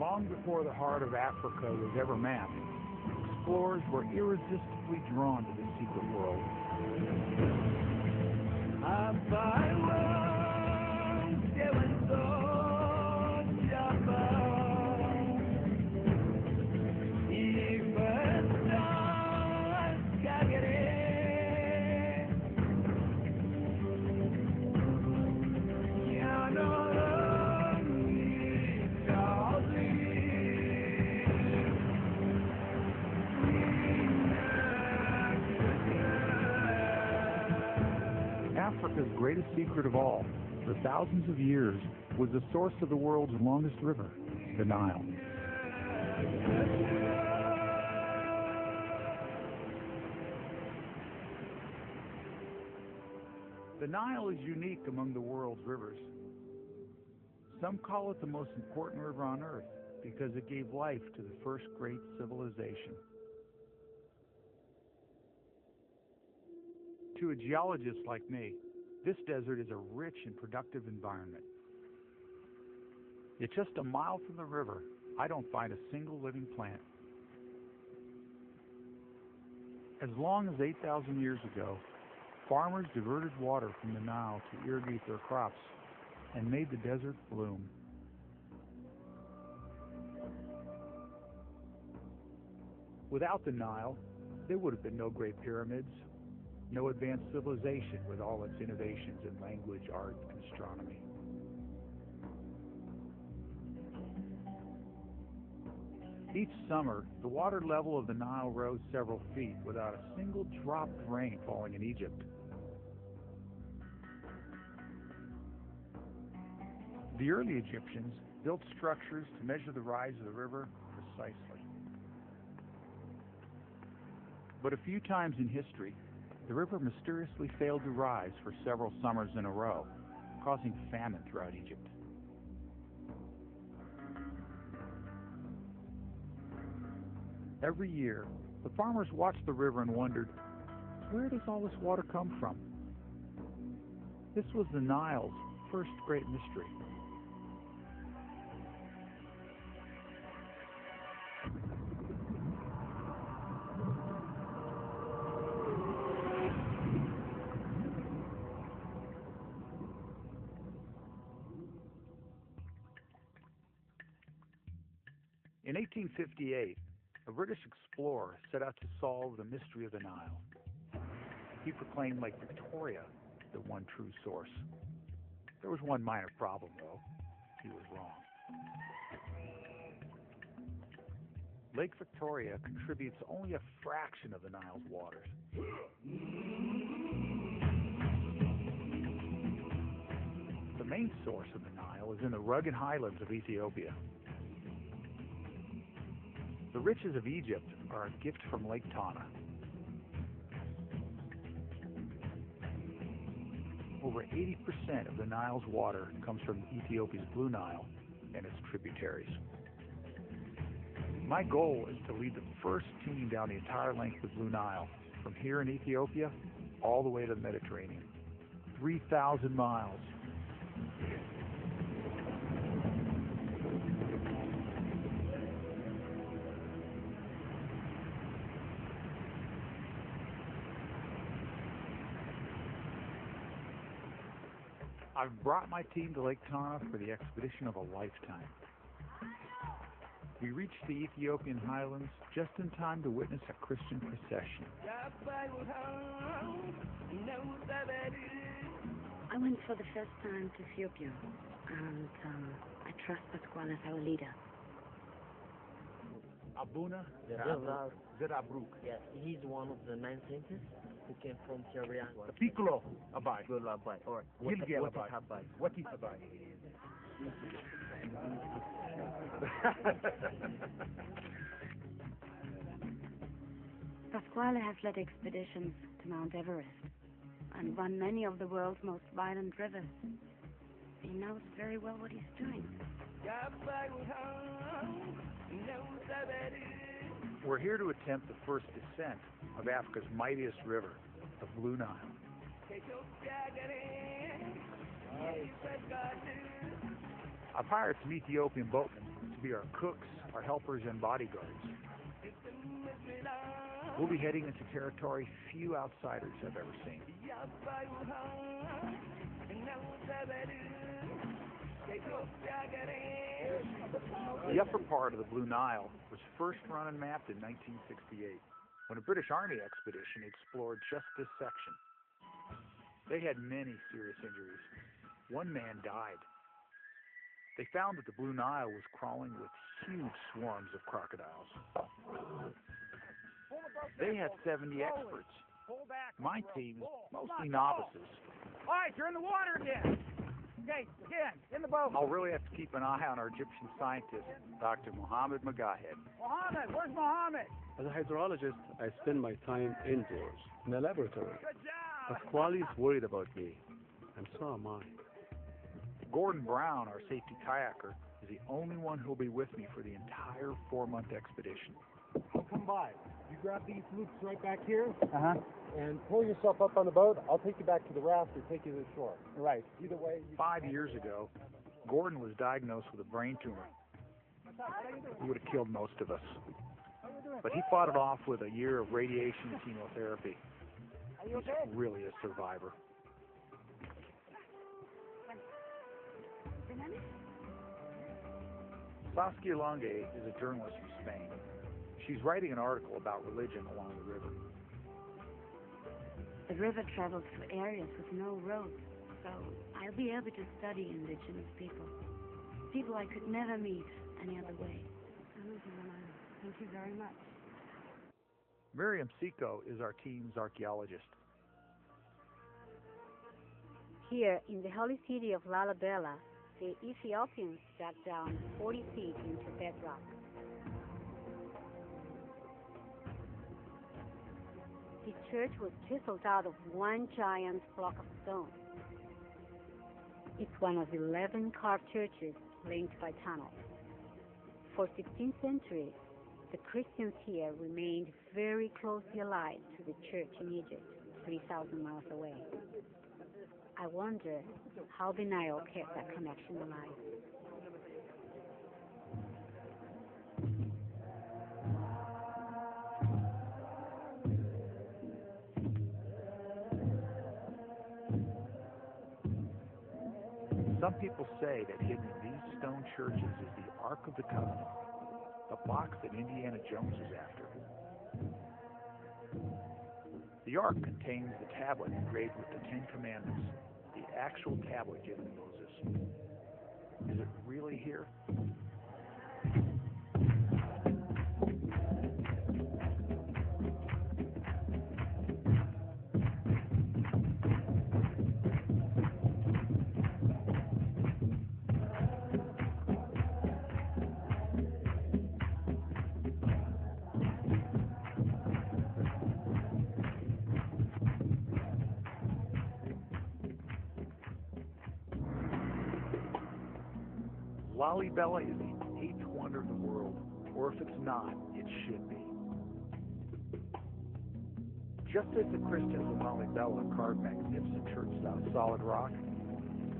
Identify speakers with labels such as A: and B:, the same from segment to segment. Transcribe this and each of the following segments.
A: Long before the heart of Africa was ever mapped, explorers were irresistibly drawn to this secret world. Africa's greatest secret of all, for thousands of years, was the source of the world's longest river, the Nile. The Nile is unique among the world's rivers. Some call it the most important river on earth because it gave life to the first great civilization. To a geologist like me, this desert is a rich and productive environment. Yet just a mile from the river, I don't find a single living plant. As long as 8,000 years ago, farmers diverted water from the Nile to irrigate their crops and made the desert bloom. Without the Nile, there would have been no Great Pyramids, no advanced civilization with all its innovations in language, art, and astronomy. Each summer, the water level of the Nile rose several feet without a single drop of rain falling in Egypt. The early Egyptians built structures to measure the rise of the river precisely. But a few times in history, the river mysteriously failed to rise for several summers in a row, causing famine throughout Egypt. Every year, the farmers watched the river and wondered, where does all this water come from? This was the Nile's first great mystery. In 1858, a British explorer set out to solve the mystery of the Nile. He proclaimed Lake Victoria the one true source. There was one minor problem, though. He was wrong. Lake Victoria contributes only a fraction of the Nile's waters. The main source of the Nile is in the rugged highlands of Ethiopia. The riches of Egypt are a gift from Lake Tana. Over 80% of the Nile's water comes from Ethiopia's Blue Nile and its tributaries. My goal is to lead the first team down the entire length of the Blue Nile, from here in Ethiopia all the way to the Mediterranean. 3,000 miles. I've brought my team to Lake Tana for the expedition of a lifetime. We reached the Ethiopian highlands just in time to witness a Christian procession.
B: I went for the first time to Ethiopia, and I trust Pasquale as our leader.
A: Abuna Zerabruk.
C: Yes, he's one of the 9 saints who came from Syria.
A: Piccolo Abay.
C: Piccolo Abay, or
A: Gilgil
C: what is
A: Abay.
C: Abay?
A: What is Abay?
B: Pasquale has led expeditions to Mount Everest and run many of the world's most violent rivers. He knows very well what he's doing.
A: We're here to attempt the first descent of Africa's mightiest river, the Blue Nile. I've hired some Ethiopian boatmen to be our cooks, our helpers, and bodyguards. We'll be heading into territory few outsiders have ever seen. The upper part of the Blue Nile was first run and mapped in 1968, when a British Army expedition explored just this section. They had many serious injuries. One man died. They found that the Blue Nile was crawling with huge swarms of crocodiles. They had 70 experts. My team is mostly novices.
D: All right, you're in the water again. Okay, again, in the boat.
A: I'll really have to keep an eye on our Egyptian scientist, Dr. Mohammed Magahed.
D: Mohammed, where's Mohammed?
E: As a hydrologist, I spend my time indoors, in a laboratory.
D: Good job.
E: Pasquale is worried about me, and so am I.
A: Gordon Brown, our safety kayaker, is the only one who'll be with me for the entire 4-month expedition.
F: I'll come by. You grab these loops right back here,
D: Uh-huh.
F: and pull yourself up on the boat. I'll take you back to the raft or take you to the shore.
D: Right.
F: Either way.
A: 5 years ago, Gordon was diagnosed with a brain tumor. He would have killed most of us. But he fought it off with a year of radiation and chemotherapy. He's really a survivor. Saskia Lange is a journalist from Spain. She's writing an article about religion along the river.
B: The river travels through areas with no roads, so I'll be able to study indigenous people. People I could never meet any other way. Thank you very much.
A: Miriam Siko is our team's archaeologist.
G: Here in the holy city of Lalibela, the Ethiopians dug down 40 feet into bedrock. The church was chiseled out of one giant block of stone. It's one of 11 carved churches linked by tunnels. For 16 centuries, the Christians here remained very closely allied to the church in Egypt, 3,000 miles away. I wonder how the Nile kept that connection alive.
A: Some people say that hidden in these stone churches is the Ark of the Covenant, the box that Indiana Jones is after. The Ark contains the tablet engraved with the 10 Commandments, the actual tablet given to Moses. Is it really here? Lalibela is the 8th wonder of the world, or if it's not, it should be. Just as the Christians of Lalibela carved magnificent church-style solid rock,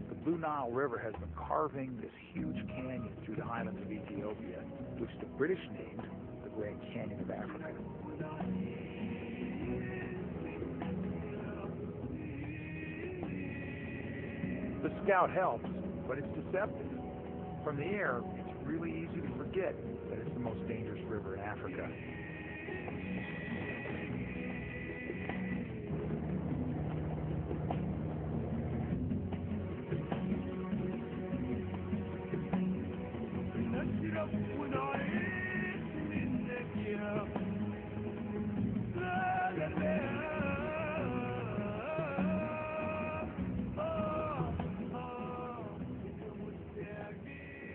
A: the Blue Nile River has been carving this huge canyon through the highlands of Ethiopia, which the British named the Grand Canyon of Africa. The Scout helps, but it's deceptive. From the air, it's really easy to forget forget that it's the most dangerous river in Africa.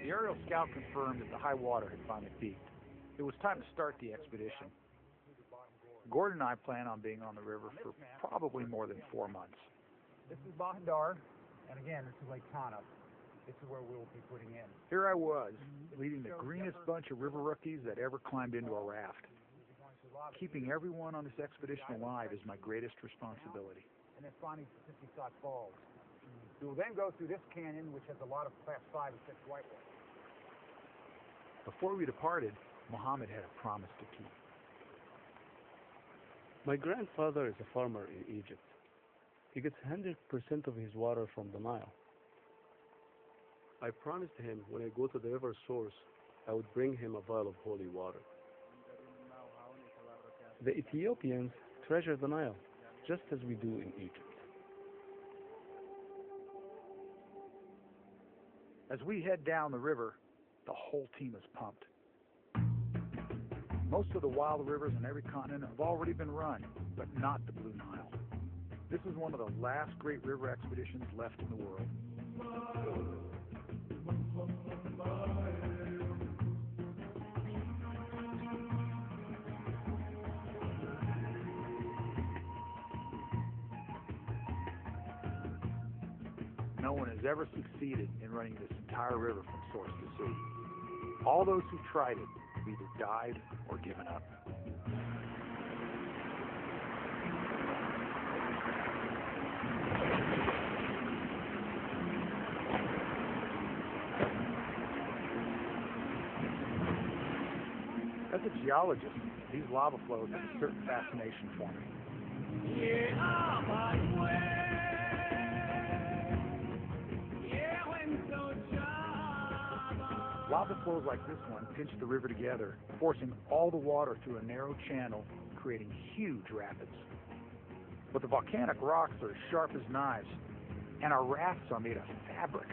A: The aerial scout confirmed that the high water had finally peaked. It was time to start the expedition. Gordon and I plan on being on the river for probably more than 4 months.
H: This is Bahadar, and again, this is Lake Tana. This is where we'll be putting in.
A: Here I was, leading the greenest bunch of river rookies that ever climbed into a raft. Keeping everyone on this expedition alive is my greatest responsibility.
H: And then finding 50 Sock Falls. We will then go through this canyon, which has a lot of class 5 and 6 whitewater.
A: Before we departed, Muhammad had a promise to keep.
E: My grandfather is a farmer in Egypt. He gets 100% of his water from the Nile. I promised him when I go to the river source, I would bring him a vial of holy water. The Ethiopians treasure the Nile, just as we do in Egypt.
A: As we head down the river, the whole team is pumped. Most of the wild rivers on every continent have already been run, but not the Blue Nile. This is one of the last great river expeditions left in the world. No one has ever succeeded in running this entire river from source to sea. All those who tried it have either died or given up. As a geologist, these lava flows have a certain fascination for me. Lava flows like this one pinch the river together, forcing all the water through a narrow channel, creating huge rapids. But the volcanic rocks are as sharp as knives, and our rafts are made of fabric.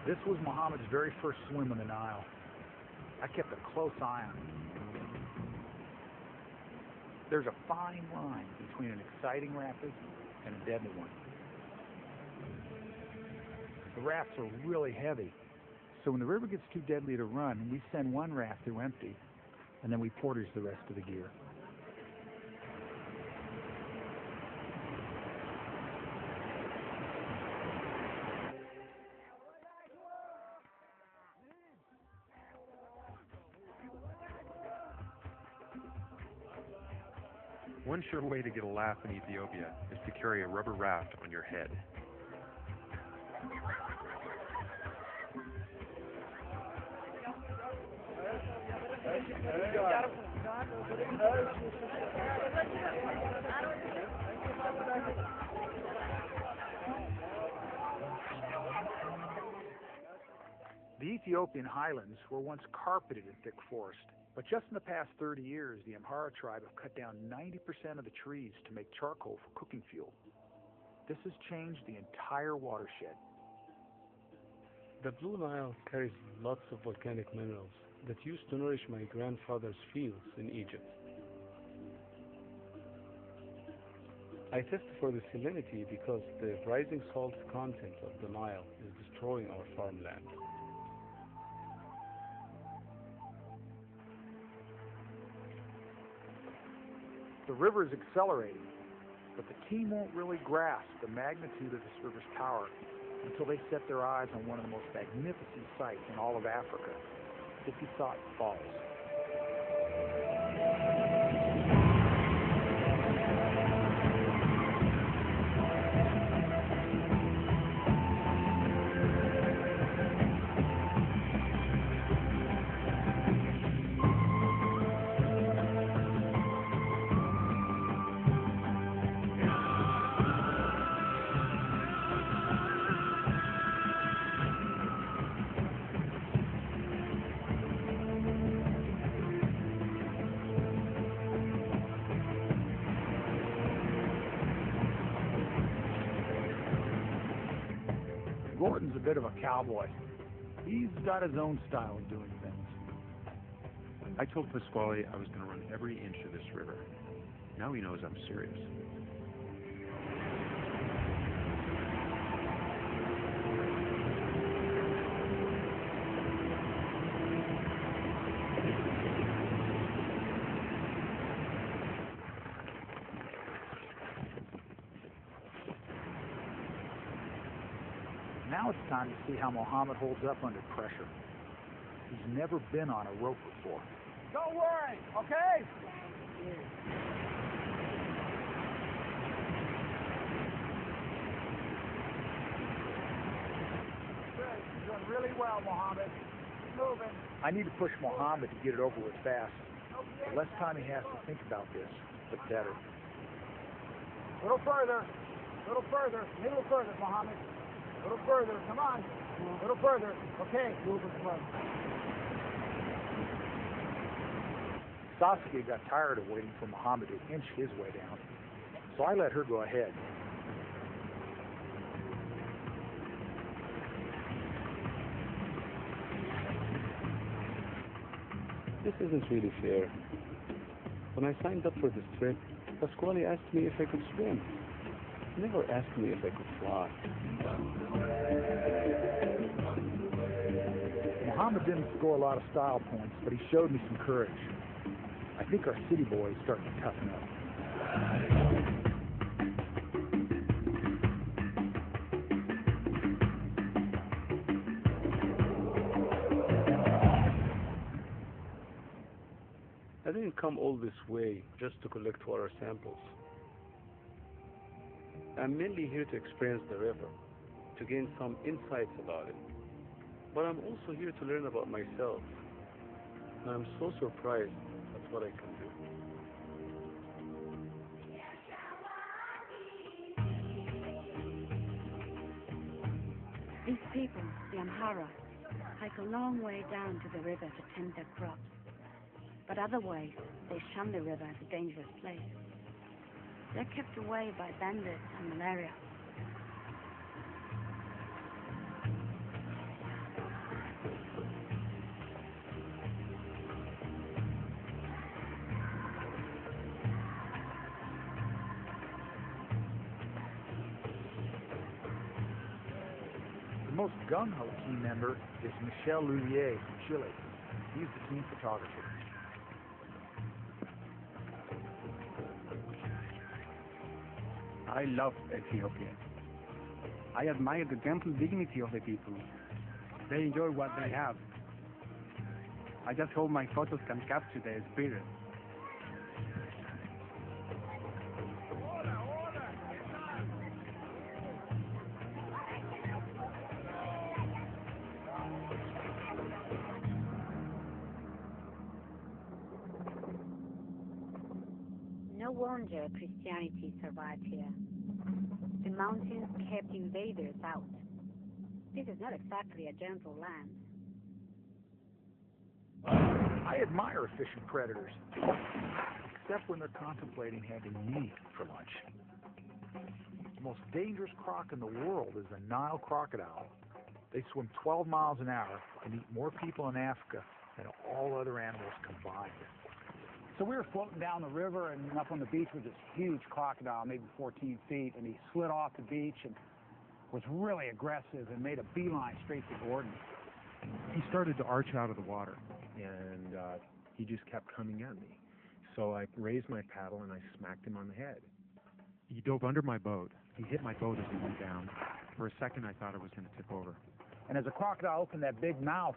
A: This was Muhammad's very first swim in the Nile. I kept a close eye on him. There's a fine line between an exciting rapid and a deadly one. The rafts are really heavy, so when the river gets too deadly to run, we send one raft through empty, and then we portage the rest of the gear.
I: One sure way to get a laugh in Ethiopia is to carry a rubber raft on your head.
A: The Ethiopian highlands were once carpeted in thick forest, but just in the past 30 years, the Amhara tribe have cut down 90% of the trees to make charcoal for cooking fuel. This has changed the entire watershed.
E: The Blue Nile carries lots of volcanic minerals that used to nourish my grandfather's fields in Egypt. I test for the salinity because the rising salt content of the Nile is destroying destroying our farmland.
A: The river is accelerating, but the team won't really grasp the magnitude of this river's power until they set their eyes on one of the most magnificent sights in all of Africa, Ethiopian Falls. Gordon's a bit of a cowboy. He's got his own style of doing things.
I: I told Pasquale I was going to run every inch of this river. Now he knows I'm serious.
A: Now it's time to see how Mohammed holds up under pressure. He's never been on a rope before.
H: Don't worry, okay? Good. You're doing really well, Mohammed. Keep moving.
A: I need to push Mohammed to get it over with fast. The less time he has to think about this, the better.
H: A little further. A little further. A little further, Mohammed. A little further. Come on. A little further. Okay. Move it slow.
A: Saskia got tired of waiting for Mohammed to inch his way down, so I let her go ahead.
E: This isn't really fair. When I signed up for this trip, Pasquale asked me if I could swim. He never asked me if I could fly.
A: Mohammed didn't score a lot of style points, but he showed me some courage. I think our city boy is starting to toughen up.
E: I didn't come all this way just to collect water samples. I'm mainly here to experience the river, to gain some insights about it. But I'm also here to learn about myself. And I'm so surprised at what I can do.
B: These people, the Amhara, hike a long way down to the river to tend their crops. But otherwise, they shun the river as a dangerous place. They're kept away by bandits and malaria.
A: The most gung-ho team member is Michel Loulier from Chile. He's the team photographer.
J: I love Ethiopia. I admire the gentle dignity of the people. They enjoy what they have. I just hope my photos can capture their spirit.
G: No wonder Christianity survived here. The mountains kept invaders out. This is not exactly a gentle land.
A: I admire efficient predators, except when they're contemplating having me for lunch. The most dangerous croc in the world is the Nile crocodile. They swim 12 miles an hour and eat more people in Africa than all other animals combined.
H: So we were floating down the river, and up on the beach was this huge crocodile, maybe 14 feet, and he slid off the beach, and
A: was really aggressive and made a beeline straight to Gordon.
I: He started to arch out of the water, and he just kept coming at me. So I raised my paddle and I smacked him on the head. He dove under my boat. He hit my boat as he went down. For a second, I thought it was going to tip over.
A: And as the crocodile opened that big mouth,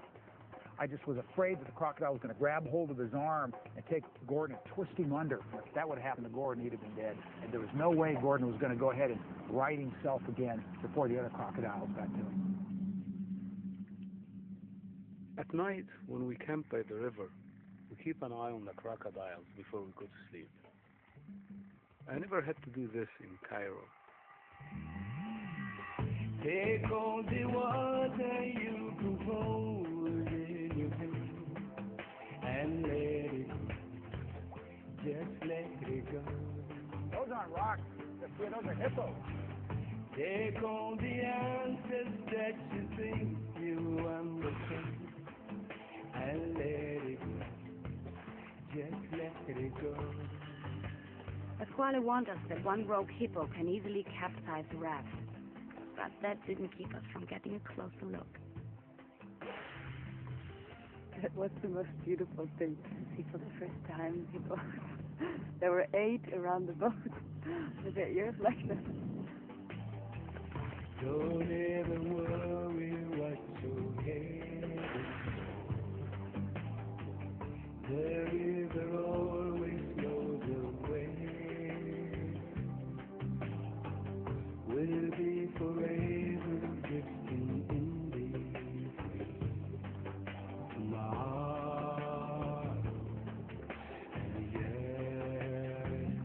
A: I just was afraid that the crocodile was going to grab hold of his arm and take Gordon and twist him under. If that would have happened to Gordon, he'd have been dead. And there was no way Gordon was going to go ahead and right himself again before the other crocodiles got to him.
E: At night, when we camp by the river, we keep an eye on the crocodiles before we go to sleep. I never had to do this in Cairo.
K: Take all the water you can hold in your hand and let it go. Just let it go.
H: Those aren't rocks. Those are hippos.
K: Take all the answers that you think you understand and let it go. Just let it go.
B: Pasquale warned us that one rogue hippo can easily capsize the raft, but that didn't keep us from getting a closer look.
L: That was the most beautiful thing to see for the first time. People, there were 8 around the boat with their ears like this.
K: Don't ever worry what your head is. The river always knows the way. We'll be forever drifting in the sea. Tomorrow and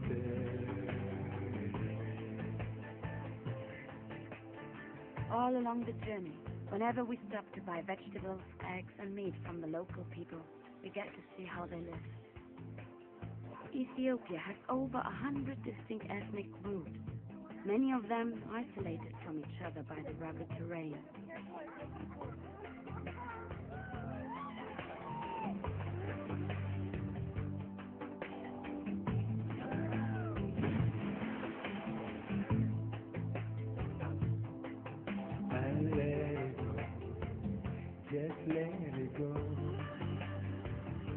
K: yesterday.
B: All along the journey, whenever we stop to buy vegetables, eggs, and meat from the local people, we get to see how they live. Ethiopia has over 100 distinct ethnic groups, many of them isolated from each other by the rugged terrain.
K: And let it go, just let it go.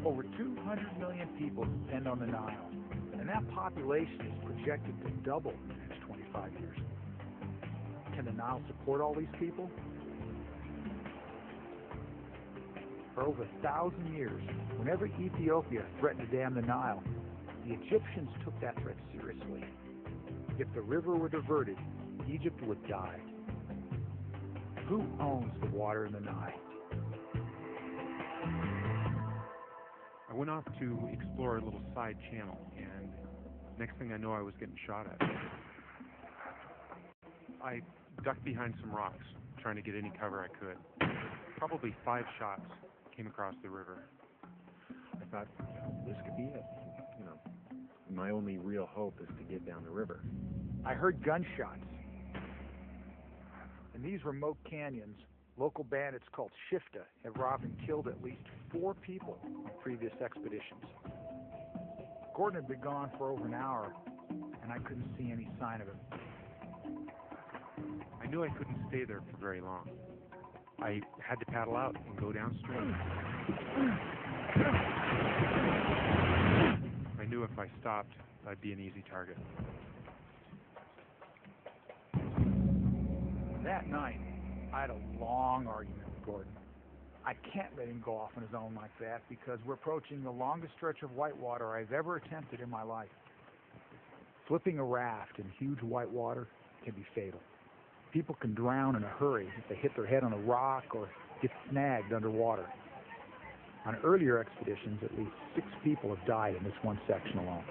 A: Over 200 million people depend on the Nile, and that population is projected to double in the next 25 years. Can the Nile support all these people? For over 1,000 years, whenever Ethiopia threatened to dam the Nile, the Egyptians took that threat seriously. If the river were diverted, Egypt would die. Who owns the water in the Nile?
I: I went off to explore a little side channel, and next thing I know, I was getting shot at. I ducked behind some rocks, trying to get any cover I could. Probably 5 shots came across the river.
M: I thought, this could be it. My only real hope is to get down the river.
A: I heard gunshots. In these remote canyons, local bandits called Shifta have robbed and killed at least 4 people on previous expeditions. Gordon had been gone for over an hour, and I couldn't see any sign of him.
I: I knew I couldn't stay there for very long. I had to paddle out and go downstream. I knew if I stopped, I'd be an easy target.
A: That night, I had a long argument with Gordon. I can't let him go off on his own like that because we're approaching the longest stretch of whitewater I've ever attempted in my life. Flipping a raft in huge whitewater can be fatal. People can drown in a hurry if they hit their head on a rock or get snagged underwater. On earlier expeditions, at least 6 people have died in this one section alone.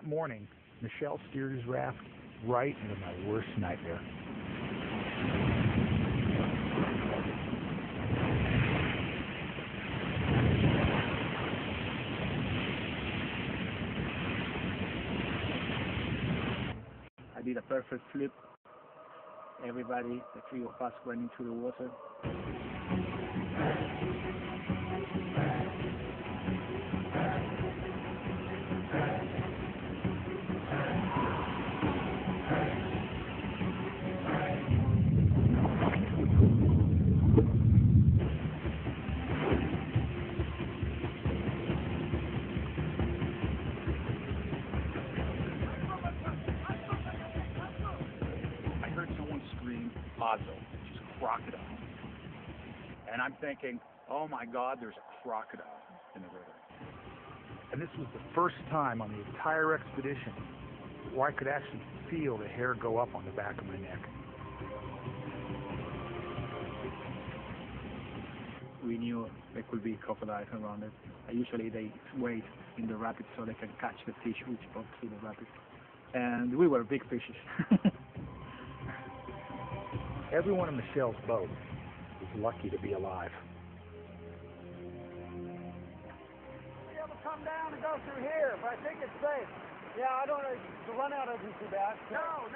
A: that morning, Michel steered his raft right into my worst nightmare.
J: I did a perfect flip. Everybody, the three of us, went into the water.
A: Just crocodile. And I'm thinking, oh my God, there's a crocodile in the river. And this was the first time on the entire expedition where I could actually feel the hair go up on the back of my neck.
J: We knew there could be crocodiles around it. Usually they wait in the rapids so they can catch the fish which go through the rapids. And we were big fishes.
A: Everyone in Michel's boat was lucky to be alive.
H: Be able to come down and go through here, but I think it's safe. Yeah, I don't know. The run out isn't too bad. No.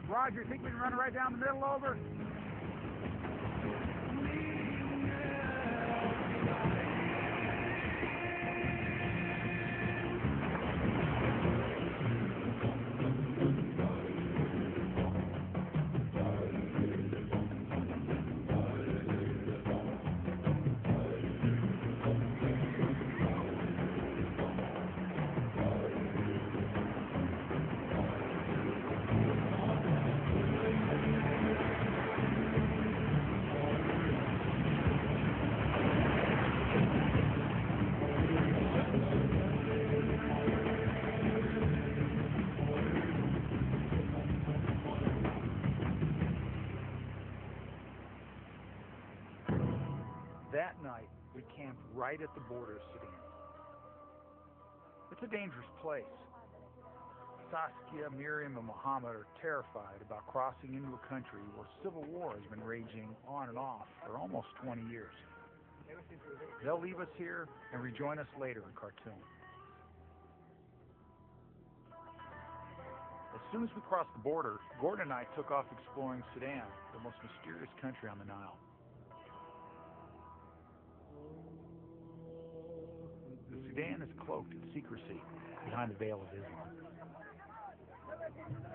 H: Roger, think we can run right down the middle over? That night, we camped right at the border of Sudan. It's a dangerous place. Saskia, Miriam, and Muhammad are terrified about crossing into a country where civil war has been raging on and off for almost 20 years. They'll leave us here and rejoin us later in Khartoum. As soon as we crossed the border, Gordon and I took off exploring Sudan, the most mysterious country on the Nile. Sudan is cloaked in secrecy behind the veil of Islam.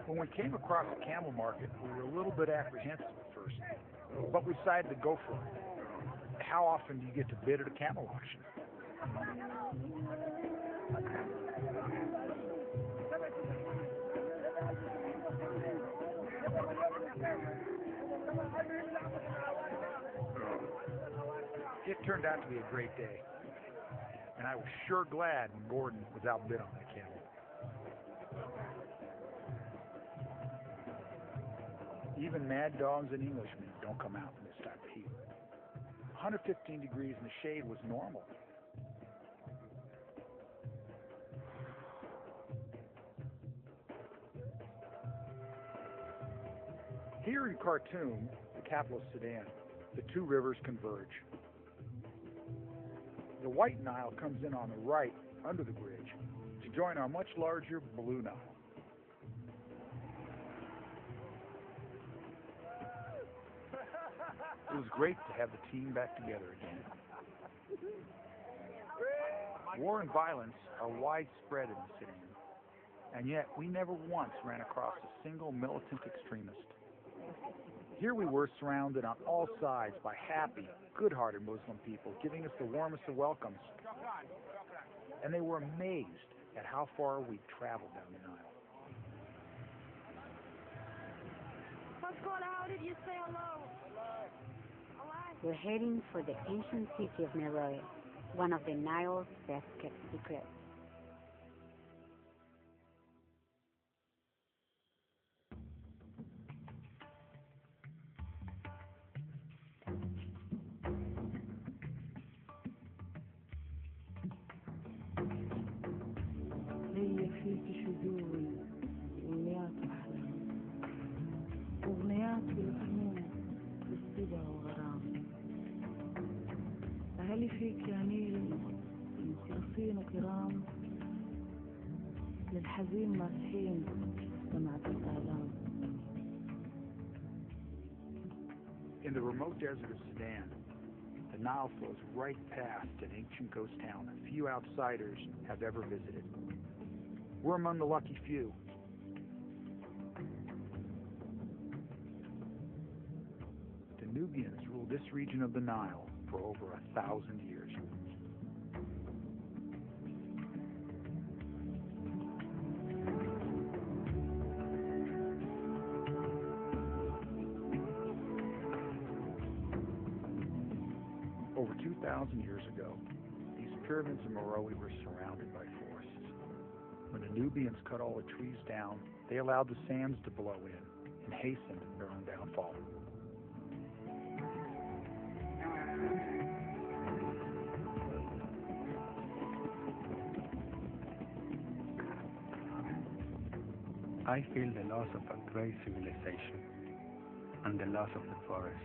H: When we came across the camel market, we were a little bit apprehensive at first, but we decided to go for it. How often do you get to bid at a camel auction? It turned out to be a great day. And I was sure glad when Gordon was outbid on that camel. Even mad dogs and Englishmen don't come out in this type of heat. 115 degrees in the shade was normal. Here in Khartoum, the capital of Sudan, the two rivers converge. The White Nile comes in on the right under the bridge to join our much larger Blue Nile. It was great to have the team back together again. War and violence are widespread in Sudan, and yet we never once ran across a single militant extremist. Here we were surrounded on all sides by happy, good-hearted Muslim people giving us the warmest of welcomes. And they were amazed at how far we'd traveled down the Nile.
B: How did you say hello?
G: We're heading for the ancient city of Meroe, one of the Nile's best-kept secrets.
K: لي فيك شذوذ وليات أحلام أغنيات بالفنون بالصبا وغرام أهلي فيك يا نيل المخلصين كرام للحزين ماسحين سمعت الآلام.
H: In the remote desert of Sudan, the Nile flows right past an ancient ghost town few outsiders have ever visited. We're among the lucky few. The Nubians ruled this region of the Nile for over 1,000 years. Over 2,000 years ago, these pyramids in Meroe were surrounded by forests. When the Nubians cut all the trees down, they allowed the sands to blow in and hastened their own downfall.
J: I feel the loss of a great civilization and the loss of the forest.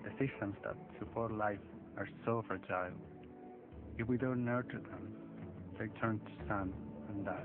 J: The systems that support life are so fragile. If we don't nurture them, they turn to sand and dust.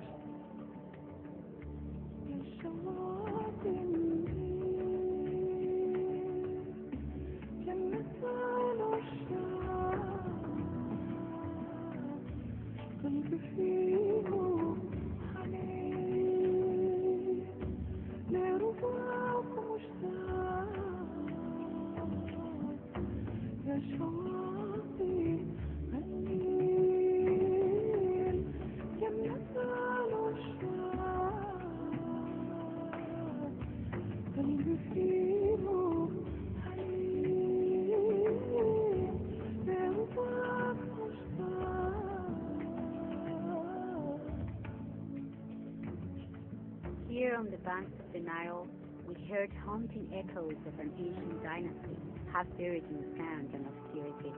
G: Here on the banks of the Nile, we heard haunting echoes of an ancient dynasty, half buried in sand and obscurity.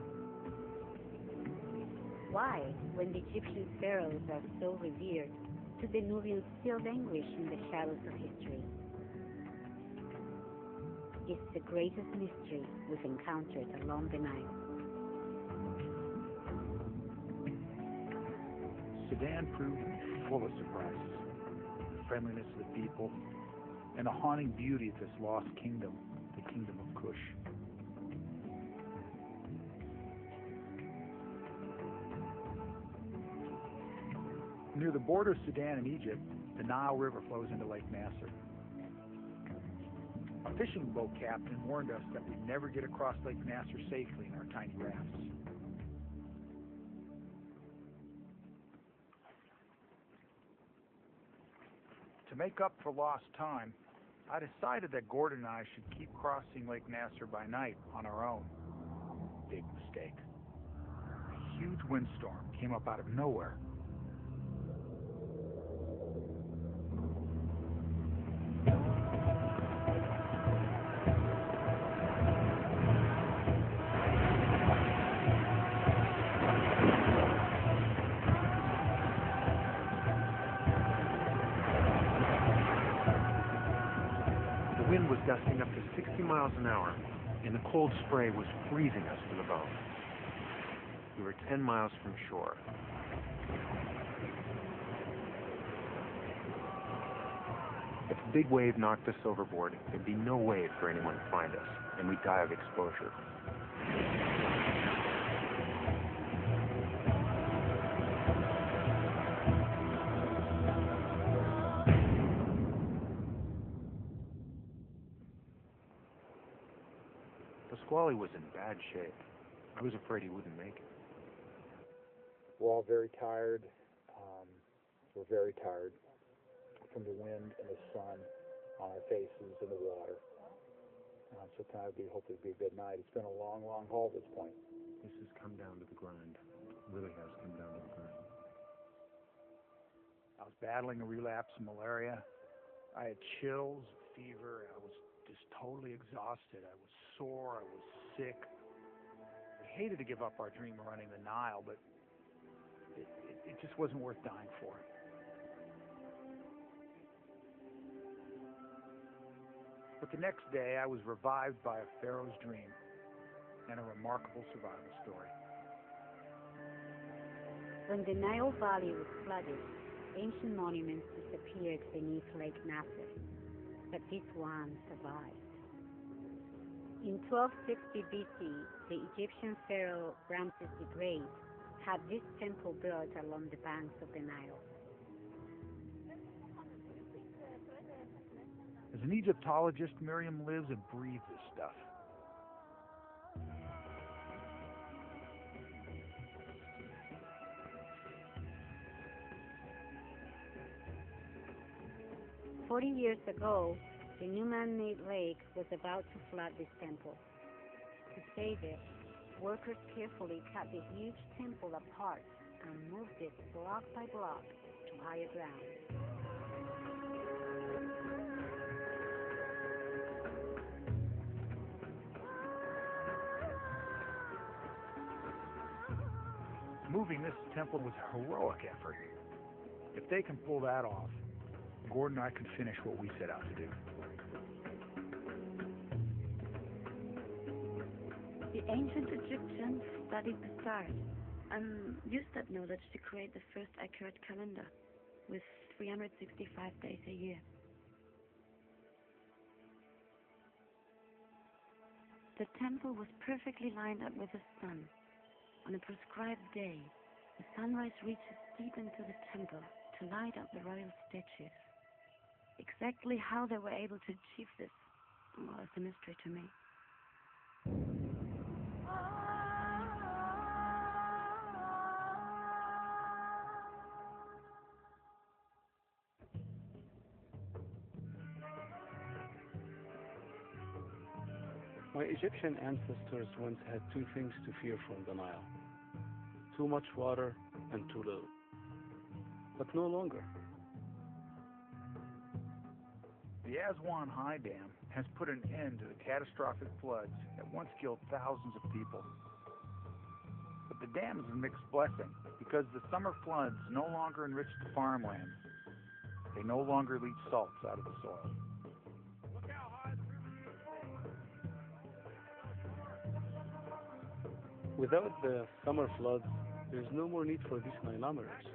G: Why, when the Egyptian pharaohs are so revered, do the Nubians still languish in the shadows of history? It's the greatest mystery we've encountered along the Nile.
H: Sudan proved full of surprises, the friendliness of the people, and the haunting beauty of this lost kingdom, the kingdom of Kush. Near the border of Sudan and Egypt, the Nile River flows into Lake Nasser. A fishing boat captain warned us that we'd never get across Lake Nasser safely in our tiny rafts. To make up for lost time, I decided that Gordon and I should keep crossing Lake Nasser by night on our own. Big mistake. A huge windstorm came up out of nowhere.
M: The wind was gusting up to 60 miles an hour, and the cold spray was freezing us to the bone. We were 10 miles from shore. If a big wave knocked us overboard, there'd be no way for anyone to find us, and we'd die of exposure. Pasquale was in bad shape. I was afraid he wouldn't make it.
A: We're all very tired. We're very tired from the wind and the sun on our faces and the water. So tonight hopefully be a good night. It's been a long, long haul at this point.
I: This has come down to the grind. It really has come down to the grind.
H: I was battling a relapse of malaria. I had chills, fever. I was just totally exhausted. I was sore. I was sick. I hated to give up our dream of running the Nile, but it just wasn't worth dying for. But the next day, I was revived by a pharaoh's dream and a remarkable survival story.
G: When the Nile Valley was flooded, ancient monuments disappeared beneath Lake Nasser, but this one survived. In 1260 BC, the Egyptian pharaoh Ramses the Great had this temple built along the banks of the Nile.
H: As an Egyptologist, Miriam lives and breathes this stuff.
G: "40 years ago, the new man-made lake was about to flood this temple. To save it, workers carefully cut the huge temple apart and moved it block by block to higher ground.
H: Moving this temple was a heroic effort. If they can pull that off, Gordon and I can finish what we set out to do.
B: The ancient Egyptians studied the stars and used that knowledge to create the first accurate calendar with 365 days a year. The temple was perfectly lined up with the sun. On a prescribed day, the sunrise reaches deep into the temple to light up the royal statues. Exactly how they were able to achieve this was a mystery to me.
E: My Egyptian ancestors once had two things to fear from the Nile: too much water and too little. But no longer.
H: The Aswan High Dam has put an end to the catastrophic floods that once killed thousands of people. But the dam is a mixed blessing because the summer floods no longer enrich the farmland. They no longer leach salts out of the soil.
E: Without the summer floods, there's no more need for these nilometers.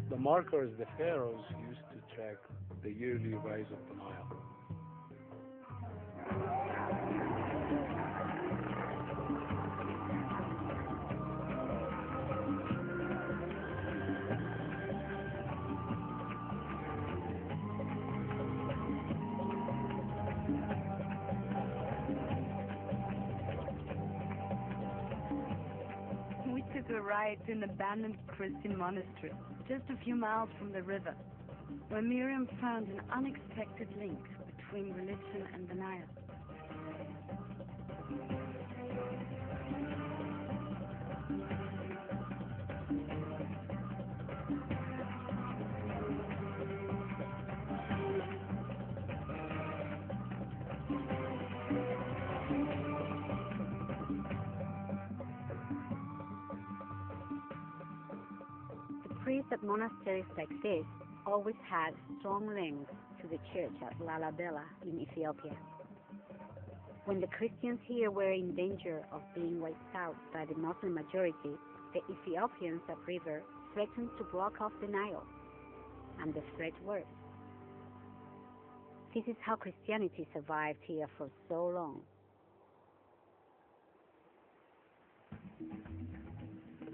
E: The markers the pharaohs used to track the yearly rise of the Nile.
B: We took a ride to an abandoned Christian monastery, just a few miles from the river, where Miriam found an unexpected link between religion and the Nile.
G: Priests at monasteries like this always had strong links to the church at Lalibela in Ethiopia. When the Christians here were in danger of being wiped out by the Muslim majority, the Ethiopians upriver threatened to block off the Nile, and the threat worked. This is how Christianity survived here for so long.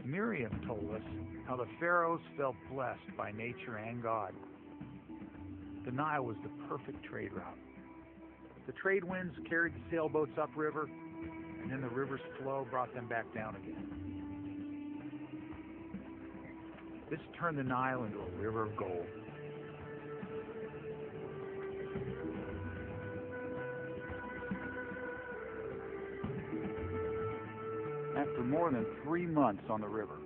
H: Miriam told us how the pharaohs felt blessed by nature and God. The Nile was the perfect trade route. The trade winds carried the sailboats upriver,
A: and then the river's flow brought them back down again. This turned the Nile into a river of gold. After more than 3 months on the river,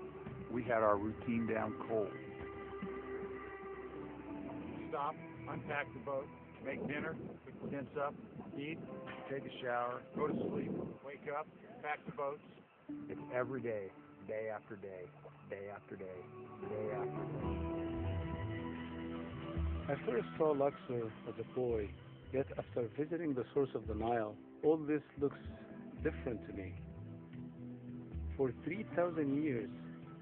A: we had our routine down cold. Stop, unpack the boat, make dinner, tense up, eat, take a shower, go to sleep, wake up, pack the boats. It's every day, day after day, day after day, day after day.
E: I first saw Luxor as a boy, yet after visiting the source of the Nile, all this looks different to me. For 3,000 years,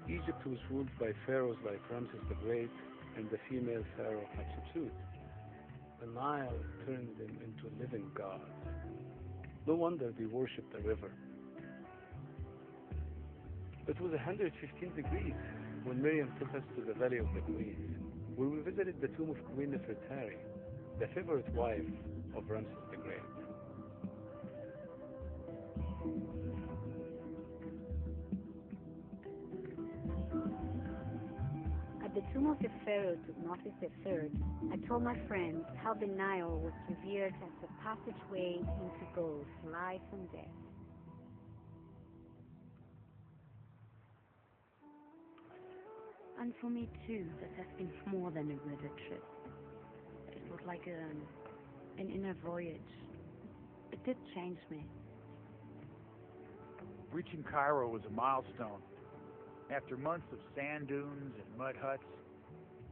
E: Egypt was ruled by pharaohs like Ramses the Great and the female pharaoh Hatshepsut. The Nile turned them into living gods. No wonder they worshipped the river. It was 115 degrees when Miriam took us to the Valley of the Queens, where we visited the tomb of Queen Nefertari, the favorite wife of Ramses the Great.
G: At the tomb of the pharaoh Tutmosis III, I told my friends how the Nile was revered as a passageway into both life and death.
B: And for me too, that has been more than a river trip. It was like an inner voyage. It did change me.
A: Reaching Cairo was a milestone. After months of sand dunes and mud huts,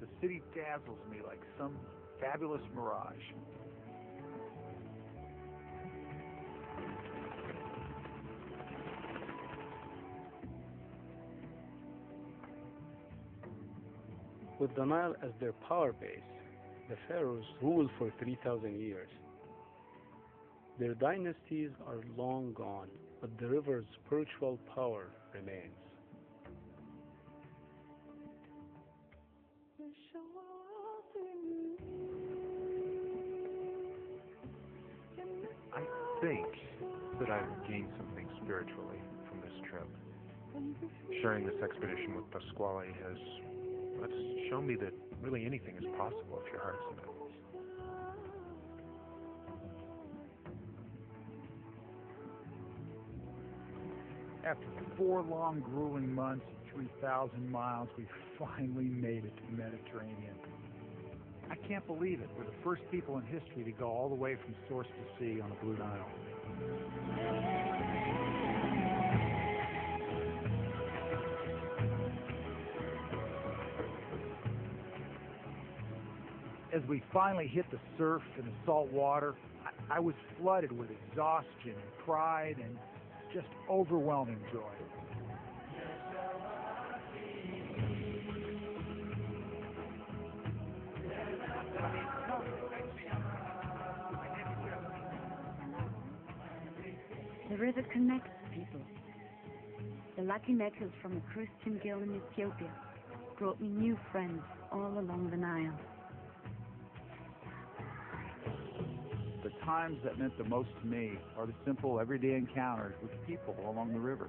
A: the city dazzles me like some fabulous mirage.
E: With the Nile as their power base, the pharaohs ruled for 3,000 years. Their dynasties are long gone, but the river's spiritual power remains.
M: I think that I've gained something spiritually from this trip. Sharing this expedition with Pasquale has shown me that really anything is possible if your heart's in it.
A: After 4 long, grueling months and 3,000 miles, we finally made it to the Mediterranean. I can't believe it. We're the first people in history to go all the way from source to sea on the Blue Nile. As we finally hit the surf and the salt water, I was flooded with exhaustion and pride and just overwhelming joy.
B: The river connects people. The lucky letters from a Christian girl in Ethiopia brought me new friends all along the Nile.
A: The times that meant the most to me are the simple, everyday encounters with people along the river.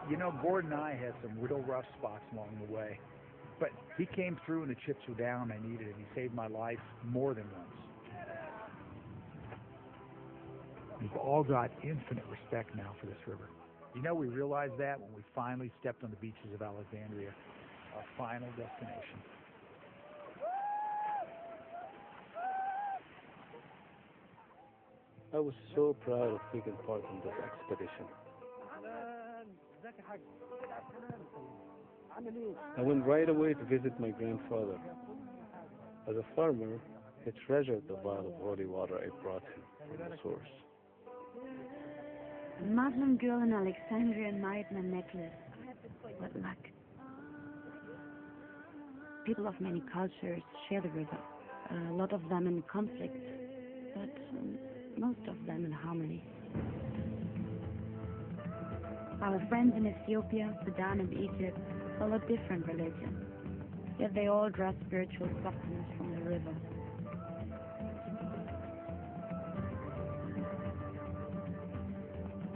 A: You know, Gordon and I had some real rough spots along the way, but he came through and the chips were down when I needed it. He saved my life more than once. We've all got infinite respect now for this river. You know, we realized that when we finally stepped on the beaches of Alexandria, our final destination.
E: I was so proud of taking part in this expedition. I went right away to visit my grandfather. As a farmer, he treasured the vial of holy water I brought him from the source.
B: A Muslim girl in Alexandria admired my necklace. What luck. People of many cultures share the river, a lot of them in conflict, but most of them in harmony. Our friends in Ethiopia, Sudan, and Egypt follow different religions, yet they all draw spiritual sustenance from the river.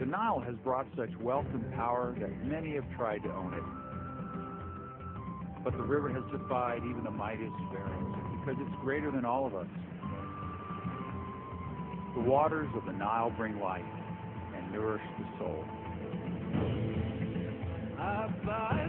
A: The Nile has brought such wealth and power that many have tried to own it. But the river has defied even the mightiest pharaohs because it's greater than all of us. The waters of the Nile bring life and nourish the soul.
K: ABAY,